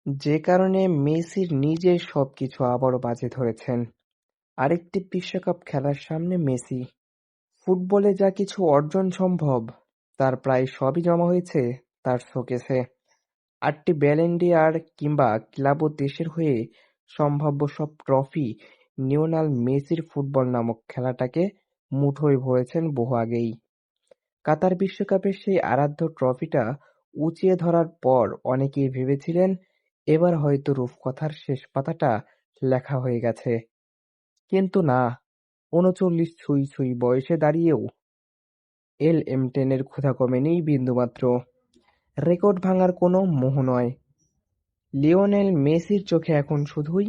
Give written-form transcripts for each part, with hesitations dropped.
যে কারণে মেসির নিজের সবকিছু আবারও বাজি ধরেছেন। আরেকটি বিশ্বকাপ খেলার সামনে মেসি। ফুটবলে যা কিছু অর্জন সম্ভব, তার প্রায় সবই জমা হয়েছে তার শোকেসে। ৮টি ব্যালন ডি'অর কিংবা ক্লাব ও দেশের হয়ে সম্ভাব্য সব ট্রফি লিওনেল মেসির ফুটবল নামক খেলাটাকে মুঠোয় ভরেছেন বহু আগেই। কাতার বিশ্বকাপের সেই আরাধ্য ট্রফিটা উঁচিয়ে ধরার পর অনেকেই ভেবেছিলেন এবার হয়তো রূপকথার শেষ পাতাটা লেখা হয়ে গেছে। কিন্তু না, ৩৯ ছুঁই ছুঁই বয়সে দাঁড়িয়েও এল-এমটেনের ক্ষুধা কমেনি বিন্দুমাত্র। রেকর্ড ভাঙার কোনো মোহ নয়। লিওনেল মেসির চোখে এখন শুধুই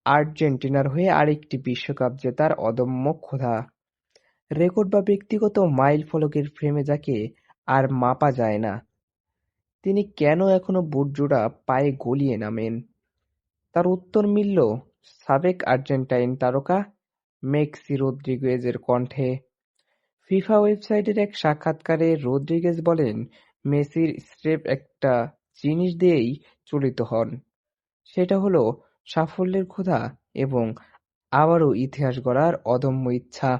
আর্জেন্টিনার হয়ে আরেকটি বিশ্বকাপ জেতার অদম্য ক্ষুধা। রেকর্ড বা ব্যক্তিগত মাইলফলকের ফ্রেমে যাকে আর মাপা যায় না, তিনি কেন এখনো বুটজোড়া পায়ে গলিয়ে নামেন? তার উত্তর মিলল সাবেক আর্জেন্টাইন তারকা মেক্সি রদ্রিগেজের কণ্ঠে। ফিফা ওয়েবসাইটের এক সাক্ষাৎকারে রদ্রিগেজ বলেন, মেসির স্রেফ একটা জিনিস দিয়েই চলিত হন। সেটা হলো সাফল্যের ক্ষুধা এবং আবারও ইতিহাস গড়ার অদম্য ইচ্ছা।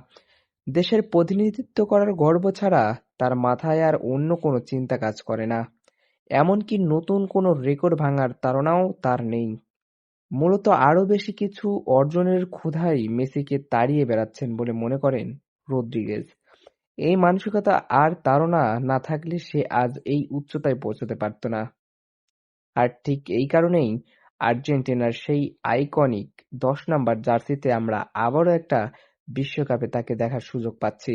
দেশের প্রতিনিধিত্ব করার গর্ব ছাড়া তার মাথায় আর অন্য কোনো চিন্তা কাজ করে না। এমনকি নতুন কোনো রেকর্ড ভাঙার তাড়নাও তার নেই। মূলত আরও বেশি কিছু অর্জনের ক্ষুধাই মেসিকে তাড়িয়ে বেড়াচ্ছেন বলে মনে করেন রদ্রিগেজ। এই মানসিকতা আর তাড়না না থাকলে সে আজ এই উচ্চতায় পৌঁছতে পারত না। আর ঠিক এই কারণেই আর্জেন্টিনার সেই আইকনিক ১০ নাম্বার জার্সিতে আমরা আবারও একটা বিশ্বকাপে তাকে দেখার সুযোগ পাচ্ছি।